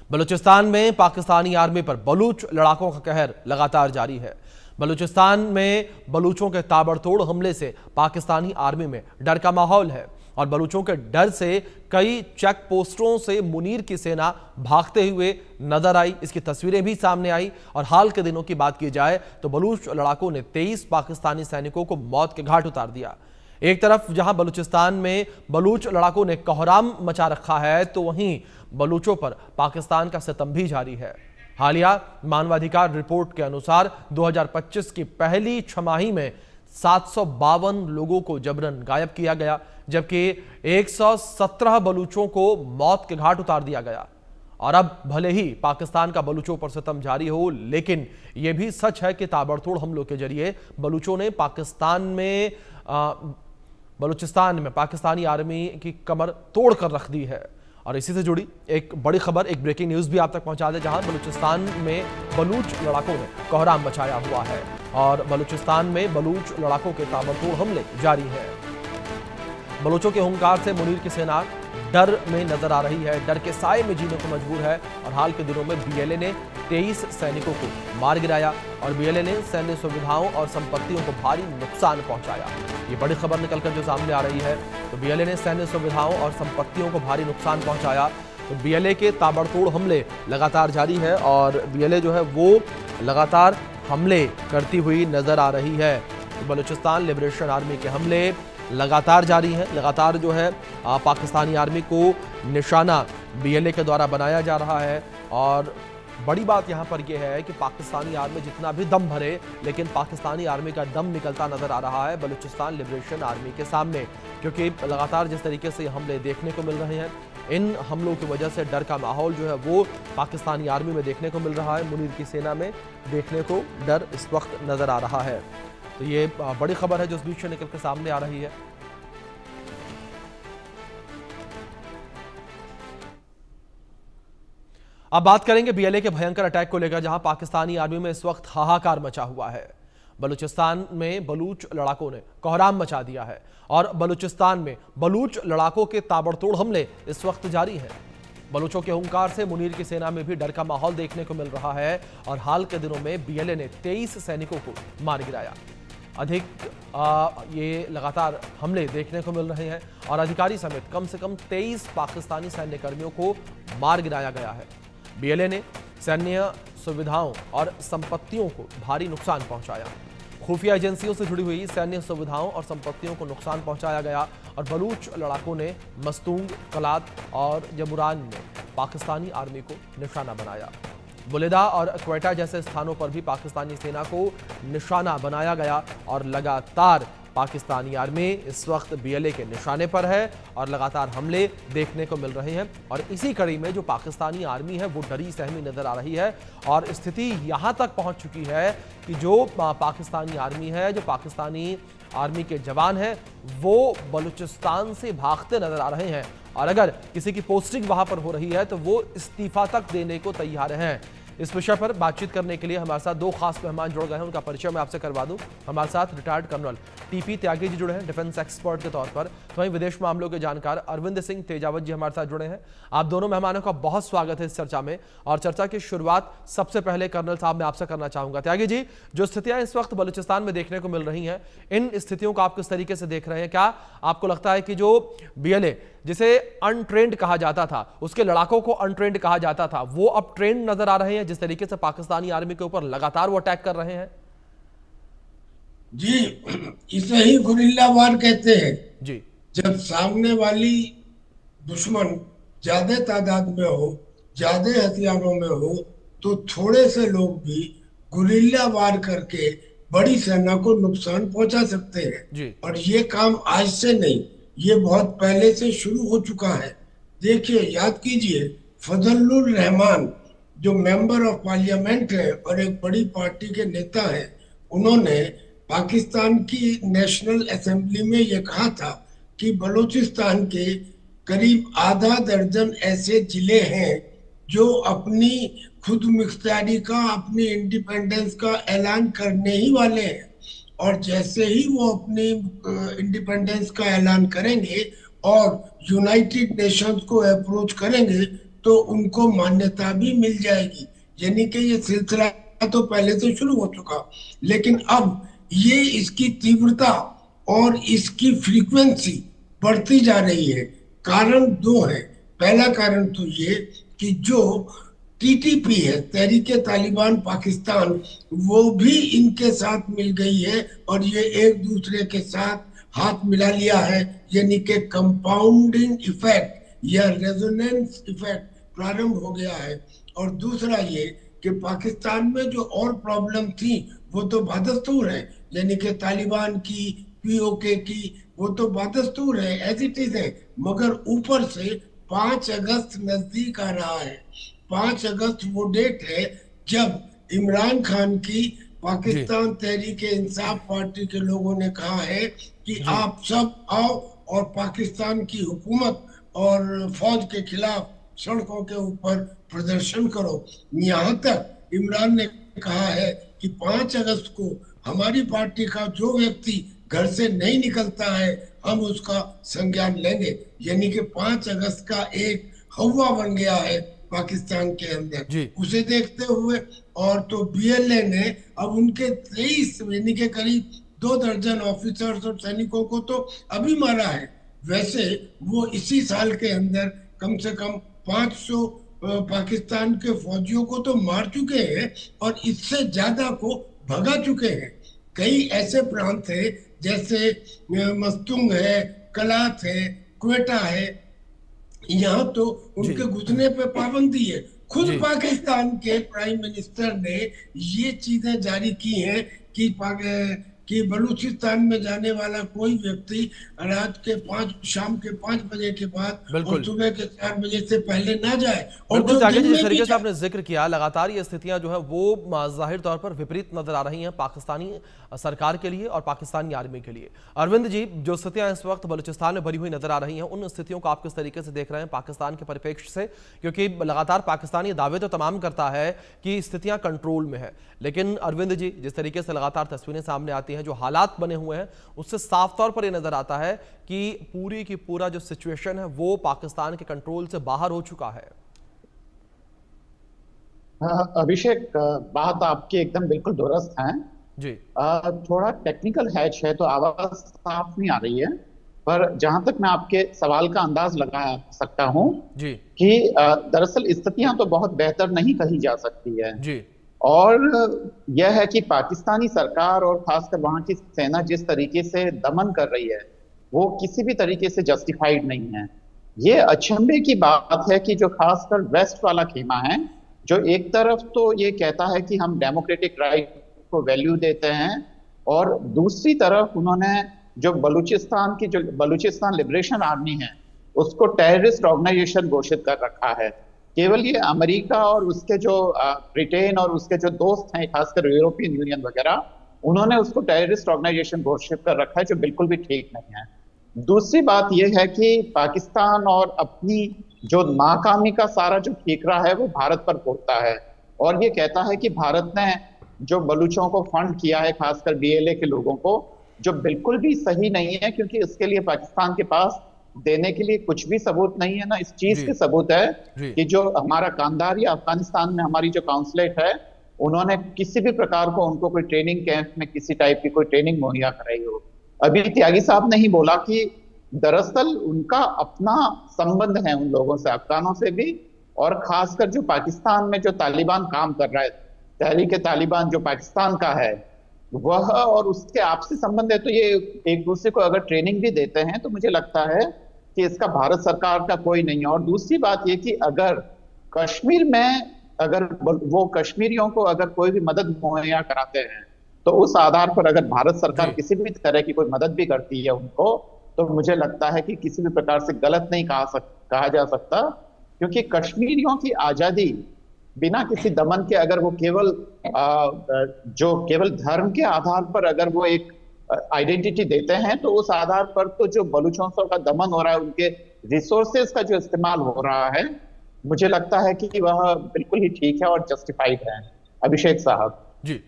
बलूचिस्तान में पाकिस्तानी आर्मी पर बलूच लड़ाकों का कहर लगातार जारी है। बलूचिस्तान में बलूचों के ताबड़तोड़ हमले से पाकिस्तानी आर्मी में डर का माहौल है और बलूचों के डर से कई चेक पोस्टों से मुनीर की सेना भागते हुए नजर आई। इसकी तस्वीरें भी सामने आई। और हाल के दिनों की बात की जाए तो बलूच लड़ाकों ने 23 पाकिस्तानी सैनिकों को मौत के घाट उतार दिया। एक तरफ जहां बलूचिस्तान में बलूच लड़ाकों ने कोहराम मचा रखा है तो वहीं बलूचों पर पाकिस्तान का सितम भी जारी है। हालिया मानवाधिकार रिपोर्ट के अनुसार 2025 की पहली छमाही में 752 लोगों को जबरन गायब किया गया, जबकि 117 बलूचों को मौत के घाट उतार दिया गया। और अब भले ही पाकिस्तान का बलूचों पर सितम जारी हो, लेकिन यह भी सच है कि ताबड़तोड़ हमलों के जरिए बलूचों ने बलूचिस्तान में पाकिस्तानी आर्मी की कमर तोड़ कर रख दी है। और इसी से जुड़ी एक बड़ी खबर, एक ब्रेकिंग न्यूज भी आप तक पहुंचा दे, जहां बलूचिस्तान में बलूच लड़ाकों ने कोहराम मचाया हुआ है और बलूचिस्तान में बलूच लड़ाकों के ताबड़तोड़ हमले जारी है। बलूचों के हुंकार से मुनीर की सेना डर में नजर आ रही है, डर के साए में जीने को मजबूर है। और हाल के दिनों में बीएलए ने 23 सैनिकों को मार गिराया और बीएलए ने सैन्य सुविधाओं और संपत्तियों को भारी नुकसान पहुंचाया। ये बड़ी खबर निकलकर जो सामने आ रही है, तो बीएलए ने सैन्य सुविधाओं और संपत्तियों को भारी नुकसान पहुंचाया। तो बीएलए के ताबड़तोड़ हमले लगातार जारी है और बीएलए जो है वो लगातार हमले करती हुई नजर आ रही है। तो बलूचिस्तान लिबरेशन आर्मी के हमले लगातार जारी है। लगातार जो है पाकिस्तानी आर्मी को निशाना बीएलए के द्वारा बनाया जा रहा है। और बड़ी बात यहां पर यह है कि पाकिस्तानी आर्मी जितना भी दम भरे, लेकिन पाकिस्तानी आर्मी का दम निकलता नजर आ रहा है बलूचिस्तान लिबरेशन आर्मी के सामने, क्योंकि लगातार जिस तरीके से हमले देखने को मिल रहे हैं, इन हमलों की वजह से डर का माहौल जो है वो पाकिस्तानी आर्मी में देखने को मिल रहा है। मुनीर की सेना में देखने को डर इस वक्त नजर आ रहा है। तो ये बड़ी खबर है जो इस बीच से निकल के सामने आ रही है। अब बात करेंगे बीएलए के भयंकर अटैक को लेकर, जहां पाकिस्तानी आर्मी में इस वक्त हाहाकार मचा हुआ है। बलूचिस्तान में बलूच लड़ाकों ने कोहराम मचा दिया है और बलूचिस्तान में बलूच लड़ाकों के ताबड़तोड़ हमले इस वक्त जारी हैं। बलूचों के हुंकार से मुनीर की सेना में भी डर का माहौल देखने को मिल रहा है और हाल के दिनों में बीएलए ने 23 सैनिकों को मार गिराया। ये लगातार हमले देखने को मिल रहे हैं और अधिकारी समेत कम से कम 23 पाकिस्तानी सैन्य कर्मियों को मार गिराया गया है। बीएलए ने सैन्य सुविधाओं और संपत्तियों को भारी नुकसान पहुंचाया। खुफिया एजेंसियों से जुड़ी हुई सैन्य सुविधाओं और संपत्तियों को नुकसान पहुंचाया गया और बलूच लड़ाकों ने मस्तूंग, कलात और जमुरान में पाकिस्तानी आर्मी को निशाना बनाया। बुलेदा और क्वेटा जैसे स्थानों पर भी पाकिस्तानी सेना को निशाना बनाया गया और लगातार पाकिस्तानी आर्मी इस वक्त बीएलए के निशाने पर है और लगातार हमले देखने को मिल रहे हैं। और इसी कड़ी में जो पाकिस्तानी आर्मी है वो डरी सहमी नजर आ रही है और स्थिति यहां तक पहुंच चुकी है कि जो पाकिस्तानी आर्मी है, जो पाकिस्तानी आर्मी के जवान हैं, वो बलूचिस्तान से भागते नजर आ रहे हैं और अगर किसी की पोस्टिंग वहां पर हो रही है तो वो इस्तीफा तक देने को तैयार हैं। इस विषय पर बातचीत करने के लिए हमारे साथ दो खास मेहमान जुड़ गए हैं, उनका परिचय मैं आपसे करवा दूं। हमारे साथ retired colonel TP Tyagi ji जुड़े हैं डिफेंस एक्सपर्ट के तौर पर, तो वहीं विदेश मामलों के जानकार अरविंद सिंह तेजावत जी हमारे साथ जुड़े हैं। आप दोनों मेहमानों का बहुत स्वागत है इस चर्चा में। और चर्चा की शुरुआत सबसे पहले कर्नल साहब मैं आपसे करना चाहूंगा। त्यागी जी, जो स्थितियां इस वक्त बलूचिस्तान में देखने को मिल रही हैं, इन स्थितियों को आप किस तरीके से देख रहे हैं? क्या आपको लगता है कि जो बीएलए जिसे अनट्रेंड कहा जाता था, उसके लड़ाकों को अनट्रेंड कहा जाता था, वो अब ट्रेंड नजर आ रहे हैं जिस तरीके से पाकिस्तानी आर्मी के ऊपर लगातार वो अटैक कर रहे हैं? जी, इसे ही गुरिल्ला वार कहते हैं जी। जब सामने वाली दुश्मन ज्यादा तादाद में हो, ज्यादा हथियारों में हो, तो थोड़े से लोग भी गुरिल्ला वार करके बड़ी सेना को नुकसान पहुंचा सकते हैं जी। और ये काम आज से नहीं, ये बहुत पहले से शुरू हो चुका है। देखिए, याद कीजिए, फजलुर रहमान जो मेंबर ऑफ पार्लियामेंट है और एक बड़ी पार्टी के नेता है, उन्होंने पाकिस्तान की नेशनल असेंबली में ये कहा था कि बलूचिस्तान के करीब आधा दर्जन ऐसे जिले हैं जो अपनी खुद मुख्तारी का, अपनी इंडिपेंडेंस का ऐलान करने ही वाले हैं और जैसे ही वो अपनी इंडिपेंडेंस का ऐलान करेंगे और यूनाइटेड नेशंस को अप्रोच करेंगे तो उनको मान्यता भी मिल जाएगी। यानी कि ये सिलसिला तो पहले से शुरू हो चुका, लेकिन अब ये इसकी तीव्रता और इसकी फ्रीक्वेंसी बढ़ती जा रही है। कारण दो है। पहला कारण तो ये कि जो टीटीपी है, तहरीके तालिबान पाकिस्तान, वो भी इनके साथ मिल गई है और ये एक दूसरे के साथ हाथ मिला लिया है। यानी कि कंपाउंडिंग इफेक्ट या रेजोनेंस इफेक्ट प्रारंभ हो गया है। और दूसरा ये कि पाकिस्तान में जो और प्रॉब्लम थी वो तो बादस्तूर है, यानी कि तालिबान की, पीओके की, वो तो बादस्तूर है, एज इट इज है। मगर ऊपर से 5 अगस्त नजदीक आ रहा है। 5 अगस्त वो डेट है जब इमरान खान की जी पाकिस्तान तहरीक इंसाफ पार्टी के लोगों ने कहा है कि जी आप सब आओ और पाकिस्तान की हुकूमत और फौज के खिलाफ सड़कों के ऊपर प्रदर्शन करो। यहाँ तक इमरान ने कहा है कि 5 अगस्त को हमारी पार्टी का जो व्यक्ति घर से नहीं निकलता है हम उसका संज्ञान लेंगे। यानी कि 5 अगस्त का एक हवा बन गया है पाकिस्तान के अंदर। जी उसे देखते हुए और तो बीएलए ने अब उनके 23 यानी के करीब 2 दर्जन ऑफिसर्स और सैनिकों को तो अभी मारा है। वैसे वो इसी साल के अंदर कम से कम 500 पाकिस्तान के फौजियों को तो मार चुके हैं और इससे ज्यादा को भगा चुके हैं। कई ऐसे प्रांत है जैसे मस्तुंग है, कलात है, क्वेटा है, यहाँ तो जी उनके घुसने पे पाबंदी है। खुद जी पाकिस्तान के प्राइम मिनिस्टर ने ये चीजें जारी की हैं कि बलूचिस्तान में जाने वाला कोई व्यक्ति रात के 5 शाम के 5 बजे के बाद और बिल्कुल सुबह के 4 बजे से पहले ना जाए, और बिल्कुल जो त्यागी जी, दिन जिस में भी तरीके से जाए। आपने जिक्र किया, लगातार ये स्थितियां जो है वो जाहिर तौर पर विपरीत नजर आ रही हैं पाकिस्तानी सरकार के लिए और पाकिस्तानी आर्मी के लिए। अरविंद जी, जो स्थितियां इस वक्त बलूचिस्तान में बनी हुई नजर आ रही हैं, उन स्थितियों को आप किस तरीके से देख रहे हैं पाकिस्तान के परिप्रेक्ष्य से? क्योंकि लगातार पाकिस्तान ये दावे तो तमाम करता है कि स्थितियां कंट्रोल में है, लेकिन अरविंद जी, जिस तरीके से लगातार तस्वीरें सामने आती हैं, जो हालात बने हुए हैं, उससे साफ तौर पर यह नजर आता है कि पूरी की पूरा जो सिचुएशन है वो पाकिस्तान के कंट्रोल से बाहर हो चुका है। हाँ, अभिषेक, बात आपकी एकदम बिल्कुल दुरुस्त है। जी थोड़ा टेक्निकल हैच है तो आवाज साफ नहीं आ रही है, पर जहां तक मैं आपके सवाल का अंदाज लगा सकता हूं जी कि दरअसल स्थितियां तो बहुत बेहतर नहीं कही जा सकती है। जी और यह है कि पाकिस्तानी सरकार और खासकर वहां की सेना जिस तरीके से दमन कर रही है वो किसी भी तरीके से जस्टिफाइड नहीं है। ये अचंभे की बात है कि जो खासकर वेस्ट वाला खेमा है, जो एक तरफ तो ये कहता है कि हम डेमोक्रेटिक राइट को वैल्यू देते हैं, और दूसरी तरफ उन्होंने जो बलूचिस्तान लिबरेशन आर्मी है उसको टेररिस्ट ऑर्गेनाइजेशन घोषित कर रखा है। केवल ये अमेरिका और उसके जो ब्रिटेन और उसके जो दोस्त हैं, खासकर यूरोपियन यूनियन वगैरह, उन्होंने उसको टेररिस्ट ऑर्गेनाइजेशन घोषित कर रखा है, जो बिल्कुल भी ठीक नहीं है। दूसरी बात यह है कि पाकिस्तान और अपनी जो नाकामी का सारा जो ठीकरा है वो भारत पर फोड़ता है, और ये कहता है कि भारत ने जो बलूचों को फंड किया है, खासकर बीएलए के लोगों को, जो बिल्कुल भी सही नहीं है, क्योंकि इसके लिए पाकिस्तान के पास देने के लिए कुछ भी सबूत नहीं है। ना इस चीज जी के सबूत है जी कि जो हमारा कांधार या अफगानिस्तान में हमारी जो काउंसलेट है, उन्होंने किसी भी प्रकार को उनको कोई ट्रेनिंग कैंप में किसी टाइप की कोई ट्रेनिंग मुहैया कराई हो। अभी त्यागी साहब ने ही बोला कि दरअसल उनका अपना संबंध है उन लोगों से, अफगानों से भी, और खासकर जो पाकिस्तान में जो तालिबान काम कर रहा है, तहरीक तालिबान जो पाकिस्तान का है, वह और उसके आपसी संबंध है। तो ये एक दूसरे को अगर ट्रेनिंग भी देते हैं तो मुझे लगता है कि इसका भारत सरकार का कोई नहीं है। और दूसरी बात ये कि अगर कश्मीर में अगर वो कश्मीरियों को अगर कोई भी मदद मुहैया कराते हैं, तो उस आधार पर अगर भारत सरकार जी किसी भी तरह की कोई मदद भी करती है उनको, तो मुझे लगता है कि किसी भी प्रकार से गलत नहीं कहा जा सकता, क्योंकि कश्मीरियों की आजादी बिना किसी दमन के, अगर वो केवल धर्म के आधार पर अगर वो एक आइडेंटिटी देते हैं, तो उस आधार पर तो जो बलूचों का दमन हो रहा है, उनके रिसोर्सेज का जो इस्तेमाल हो रहा है, मुझे लगता है कि वह बिल्कुल ही ठीक है और जस्टिफाइड है। अभिषेक साहब जी